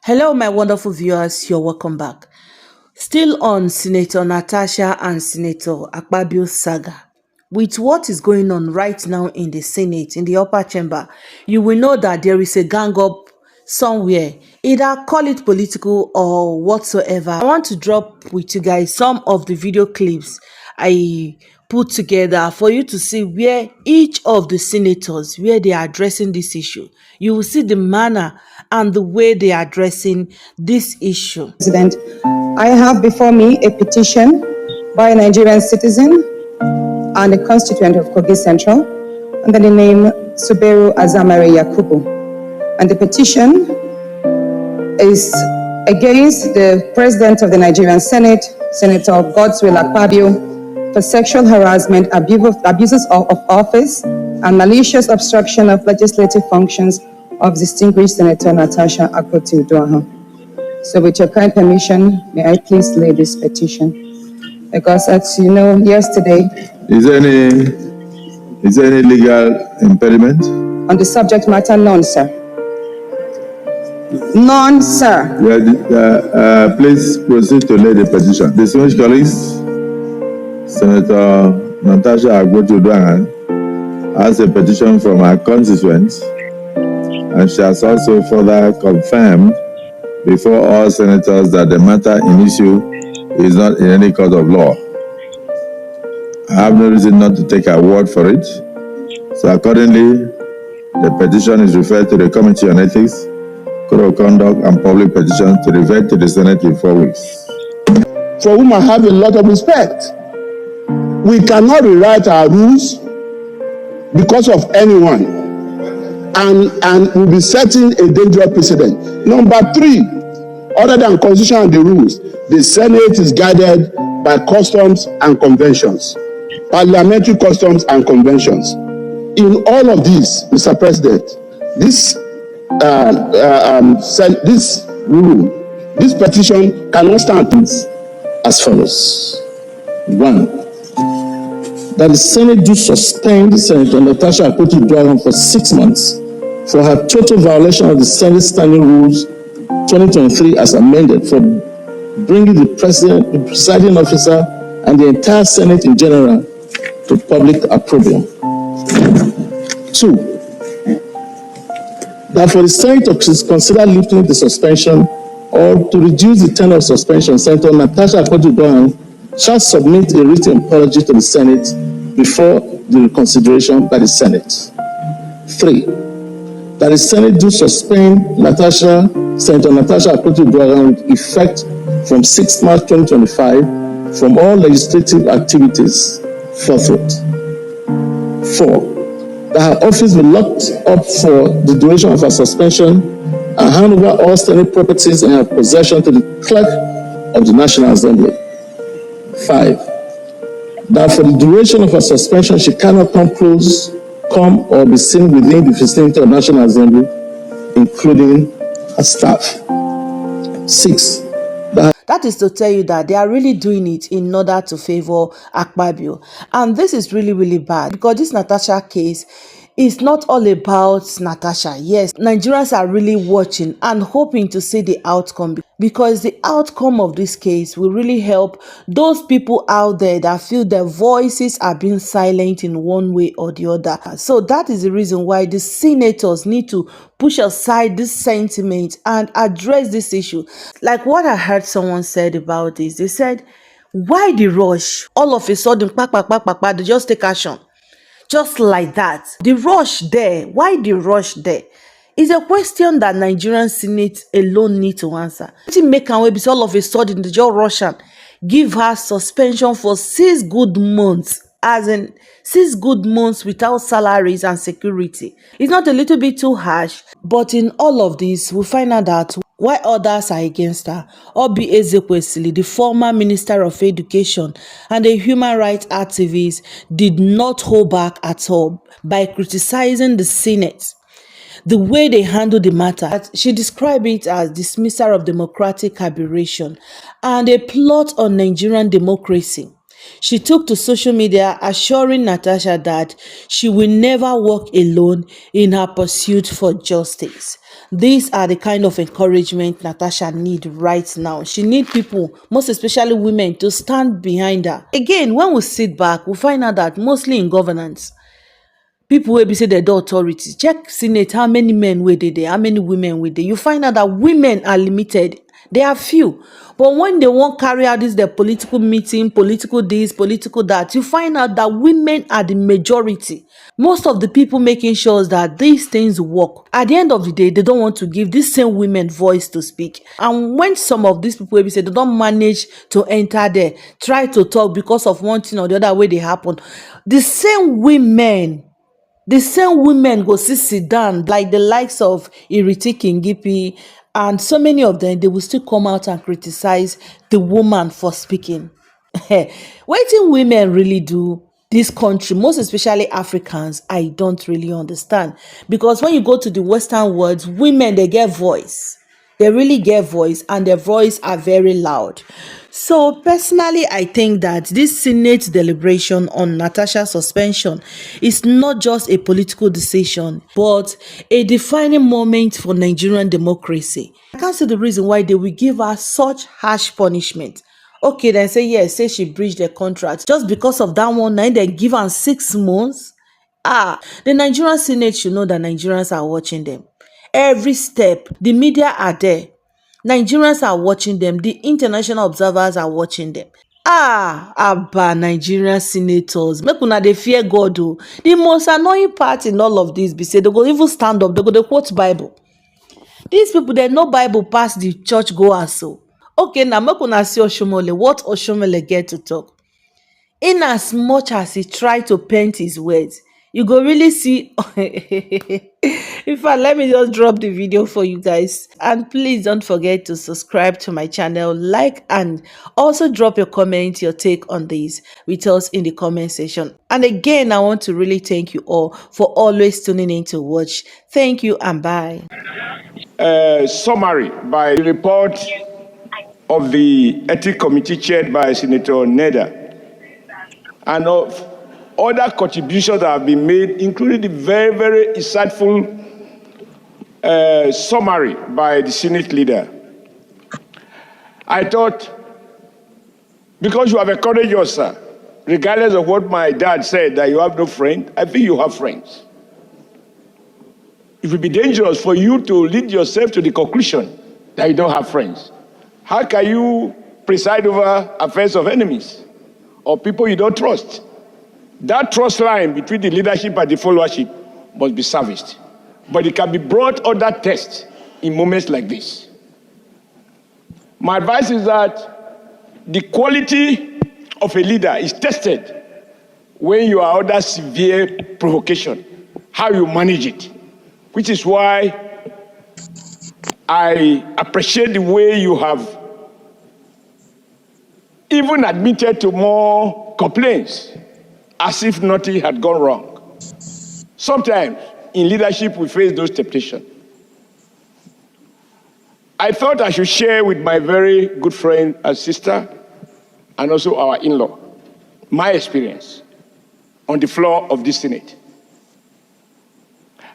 Hello, my wonderful viewers. You're welcome back. Still on Senator Natasha and Senator AKPABIO saga. With what is going on right now in the Senate, in the upper chamber, you will know that there is a gang up somewhere. Either call it political or whatsoever. I want to drop with you guys some of the video clips I put together for you to see where each of the senators, where they are addressing this issue. You will see the manner and the way they are addressing this issue. President, I have before me a petition by a Nigerian citizen and a constituent of Kogi Central under the name Suberu Azamare Yakubu. And the petition is against the President of the Nigerian Senate, Senator Godswill AKPABIO, for sexual harassment, abuses of office, and malicious obstruction of legislative functions of distinguished Senator Natasha Akpoti-Uduaghan. So with your kind permission, may I please lay this petition? Because as you know, yesterday... Is there any legal impediment? On the subject matter, none, sir. None, sir. Yeah, please proceed to lay the petition. Distinguished colleagues, Senator Natasha Akpoti-Uduaghan has a petition from her constituents, and she has also further confirmed before all senators that the matter in issue is not in any court of law. I have no reason not to take her word for it. So accordingly, the petition is referred to the Committee on Ethics, Code of Conduct and Public Petitions to revert to the Senate in 4 weeks. For whom I have a lot of respect. We cannot rewrite our rules because of anyone. And we'll be setting a dangerous precedent. Number 3, other than constitution and the rules, the Senate is guided by customs and conventions, parliamentary customs and conventions. In all of this, Mr. President, this petition cannot stand as follows. 1. That the Senate do suspend Senator Natasha Akpoti-Uduaghan for 6 months for her total violation of the Senate Standing Rules 2023 as amended for bringing the President, the presiding officer, and the entire Senate in general to public opprobrium. 2. That for the Senate to consider lifting the suspension or to reduce the tenure of suspension, Senator Natasha Akpoti-Uduaghan shall submit a written apology to the Senate before the reconsideration by the Senate. 3. That the Senate do suspend Senator Natasha Akpoti-Uduaghan with effect from 6 March 2025 from all legislative activities forthwith. 4. That her office be locked up for the duration of her suspension and hand over all Senate properties in her possession to the clerk of the National Assembly. 5. That for the duration of her suspension, she cannot come or be seen within the vicinity of the National Assembly, including her staff. 6. That is to tell you that they are really doing it in order to favor AKPABIO. And this is really, really bad because this Natasha case is not all about Natasha. Yes, Nigerians are really watching and hoping to see the outcome because the outcome of this case will really help those people out there that feel their voices are being silent in one way or the other. So that is the reason why the senators need to push aside this sentiment and address this issue. Like what I heard someone said about this, they said, why the rush? All of a sudden, they just take action. Just like that. The rush there. Why the rush there? Is a question that Nigerian Senate alone need to answer. To make a way because all of a sudden the just rush and give her suspension for 6 good months. As in 6 good months without salaries and security. It's not a little bit too harsh. But in all of this, we find out that why others are against her. Obi Ezekwesili, the former Minister of Education and a human rights activist, did not hold back at all by criticizing the Senate. The way they handled the matter, she described it as dismissal of democratic aberration and a plot on Nigerian democracy. She took to social media assuring Natasha that she will never walk alone in her pursuit for justice. These are the kind of encouragement Natasha needs right now. She needs people, most especially women, to stand behind her. Again, when we sit back, we find out that mostly in governance, people wey be say dem dey authority, check senate, how many men wey dey there, how many women wey dey, you find out that women are limited, they are few. But when they wan carry out this their political meeting, political this, political that, you find out that women are the majority. Most of the people making sure that these things work, at the end of the day, they don't want to give these same women voice to speak. And when some of these people wey be say they don't manage to enter there, try to talk because of one thing or the other way they happen, the same women go sit down like the likes of Iriti Kingipi and so many of them, they will still come out and criticize the woman for speaking. Wetin women really do this country, most especially Africans, I don't really understand. Because when you go to the Western world, women, they get voice. They really get voice, and their voice are very loud. So personally, I think that this Senate deliberation on Natasha's suspension is not just a political decision, but a defining moment for Nigerian democracy. I can't see the reason why they will give her such harsh punishment. Okay, then say yes, say she breached the contract. Just because of that one night, they give her 6 months. The Nigerian Senate should know that Nigerians are watching them. Every step, the media are there. Nigerians are watching them. The international observers are watching them. Abba, Nigerian senators, make una dey fear God o. The most annoying part in all of this be say they go even stand up, they go dey quote Bible. These people, they know Bible pass the church goers so. Okay, now make una see Oshomole, what Oshomole get to talk. In as much as he tried to paint his words, you go really see. In fact, let me just drop the video for you guys, and please don't forget to subscribe to my channel, like, and also drop your comment, your take on this with us in the comment section. And again, I want to really thank you all for always tuning in to watch. Thank you and bye. Summary by the report of the Ethics Committee chaired by Senator Neda, and of other contributions that have been made, including the very, very insightful summary by the Senate leader. I thought, because you have encouraged yourself, regardless of what my dad said, that you have no friend, I think you have friends. It would be dangerous for you to lead yourself to the conclusion that you don't have friends. How can you preside over affairs of enemies or people you don't trust? That trust line between the leadership and the followership must be serviced. But it can be brought under test in moments like this. My advice is that the quality of a leader is tested when you are under severe provocation, how you manage it, which is why I appreciate the way you have even admitted to more complaints as if nothing had gone wrong. Sometimes in leadership, we face those temptations. I thought I should share with my very good friend and sister, and also our in-law, my experience on the floor of this Senate.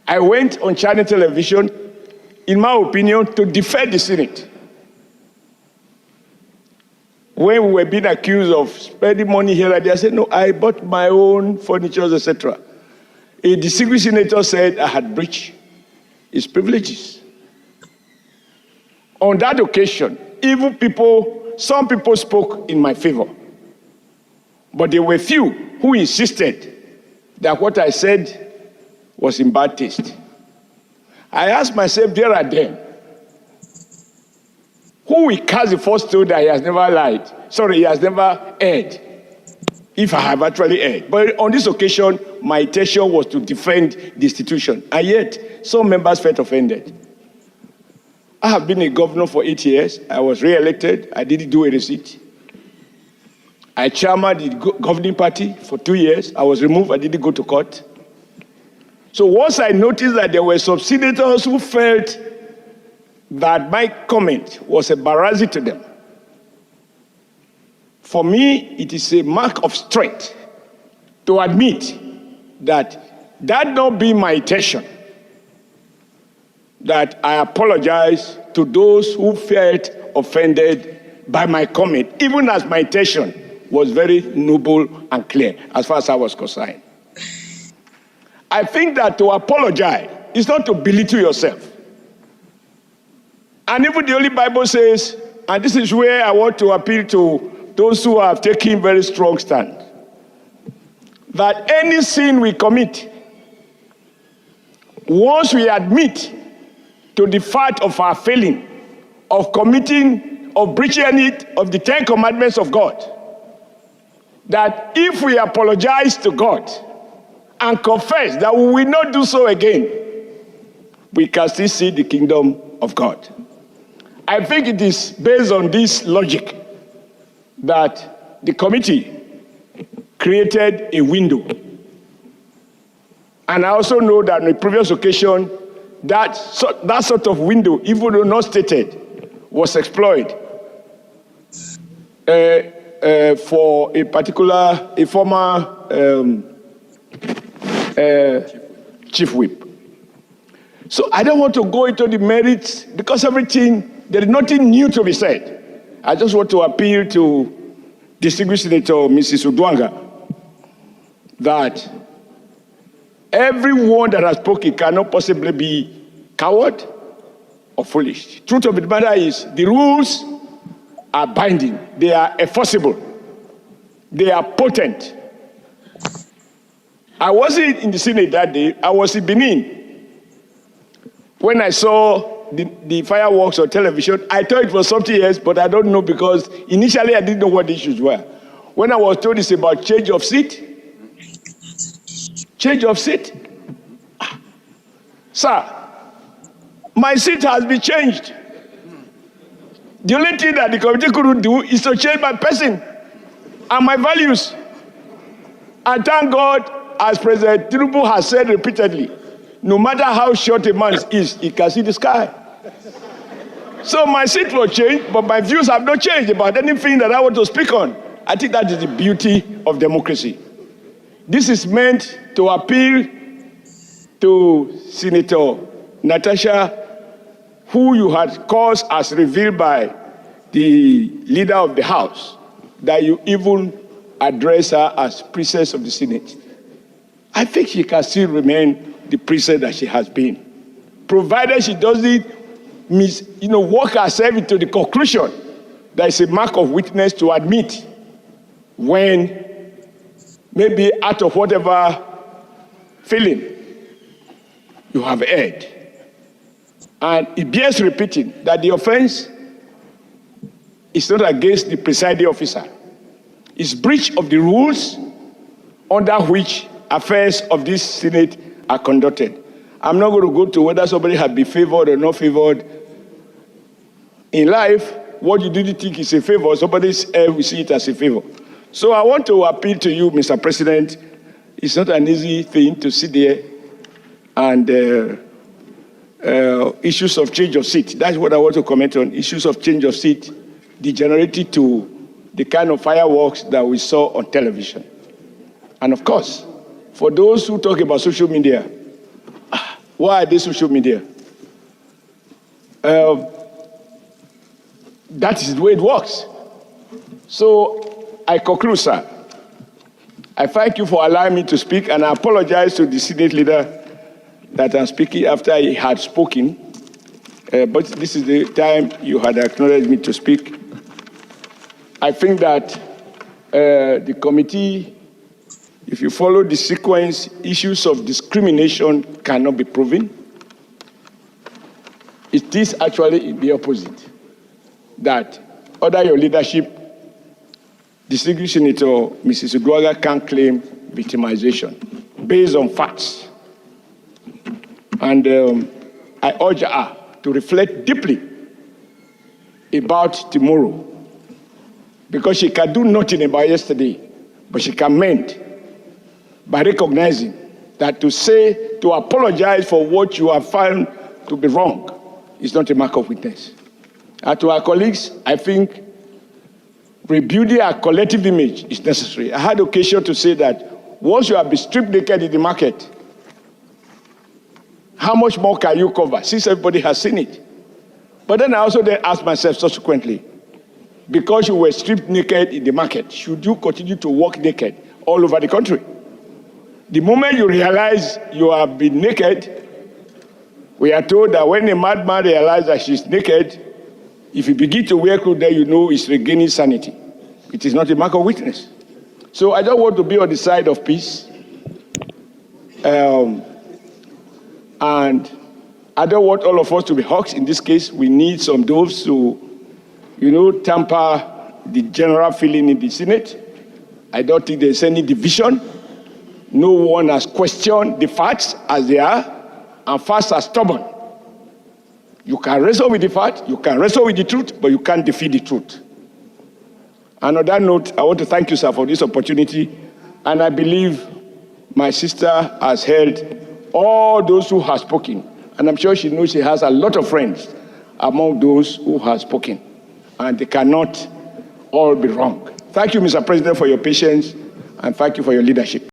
I went on channel television, in my opinion, to defend the Senate. When we were being accused of spending money here and there, I said, no, I bought my own furniture, etc. A distinguished senator said I had breached his privileges. On that occasion, some people spoke in my favor, but there were few who insisted that what I said was in bad taste. I asked myself there and then, who will cast the first stone that he has never lied? Sorry, he has never erred, if I have actually erred. But on this occasion, my intention was to defend the institution, and yet some members felt offended. I have been a governor for 8 years. I was re-elected. I didn't do a receipt. I chairman the governing party for 2 years. I was removed. I didn't go to court. So once I noticed that there were some senators who felt that my comment was embarrassing to them, For me, it is a mark of strength to admit that not being my intention, that I apologize to those who felt offended by my comment, even as my intention was very noble and clear as far as I was concerned. I think that to apologize is not to belittle yourself. And even the Holy Bible says, and this is where I want to appeal to those who have taken very strong stand, that any sin we commit, once we admit to the fact of our failing, of committing, of breaching any of the 10 commandments of God, that if we apologize to God and confess that we will not do so again, we can still see the kingdom of God. I think it is based on this logic that the committee created a window. And I also know that on a previous occasion, that sort of window, even though not stated, was exploited for a former chief whip. So I don't want to go into the merits because there is nothing new to be said. I just want to appeal to distinguished Senator Mrs. Udwanga that everyone that has spoken cannot possibly be coward or foolish. Truth of the matter is the rules are binding. They are enforceable. They are potent. I wasn't in the Senate that day. I was in Benin. When I saw the fireworks on television, I thought it was something else, but I don't know because initially I didn't know what the issues were. When I was told it's about change of seat, Sir, my seat has been changed. The only thing that the committee couldn't do is to change my person and my values. And thank God, as President Tinubu has said repeatedly, no matter how short a man is, he can see the sky. So my seat was changed, but my views have not changed about anything that I want to speak on. I think that is the beauty of democracy. This is meant to appeal to Senator Natasha, who you had caused as revealed by the leader of the House, that you even address her as princess of the Senate. I think she can still remain the princess that she has been, provided she doesn't work herself into the conclusion that it's a mark of weakness to admit when maybe out of whatever feeling you have erred. And it bears repeating that the offense is not against the presiding officer. It's breach of the rules under which affairs of this Senate are conducted. I'm not going to go to whether somebody has been favored or not favored. In life, what you didn't think is a favor, somebody else will see it as a favor. So I want to appeal to you, Mr. President. It's not an easy thing to sit there and issues of change of seat. That's what I want to comment on. Issues of change of seat degenerated to the kind of fireworks that we saw on television. And of course, for those who talk about social media, why are they social media? That is the way it works. So I conclude, sir. I thank you for allowing me to speak, and I apologize to the Senate leader that I'm speaking after he had spoken. But this is the time you had acknowledged me to speak. I think that the committee, if you follow the sequence, issues of discrimination cannot be proven. It is actually the opposite. That under your leadership, distinguished Senator Mrs. Udwanga can claim victimization based on facts. And I urge her to reflect deeply about tomorrow, because she can do nothing about yesterday, but she can mend by recognizing that to apologize for what you have found to be wrong is not a mark of weakness. And to our colleagues, I think rebuilding our collective image is necessary. I had occasion to say that once you have been stripped naked in the market, how much more can you cover, since everybody has seen it? But then I also then asked myself subsequently, because you were stripped naked in the market, should you continue to walk naked all over the country? The moment you realize you have been naked, we are told that when a madman realizes that she's naked, if he begins to wear clothes, then you know he's regaining sanity. It is not a mark of weakness. So I don't want to be on the side of peace. And I don't want all of us to be hawks. In this case, we need some doves to, temper the general feeling in the Senate. I don't think there's any division. No one has questioned the facts as they are, and facts are stubborn. You can wrestle with the fact, you can wrestle with the truth, but you can't defeat the truth. And on that note, I want to thank you, sir, for this opportunity. And I believe my sister has heard all those who have spoken. And I'm sure she knows she has a lot of friends among those who have spoken. And they cannot all be wrong. Thank you, Mr. President, for your patience, and thank you for your leadership.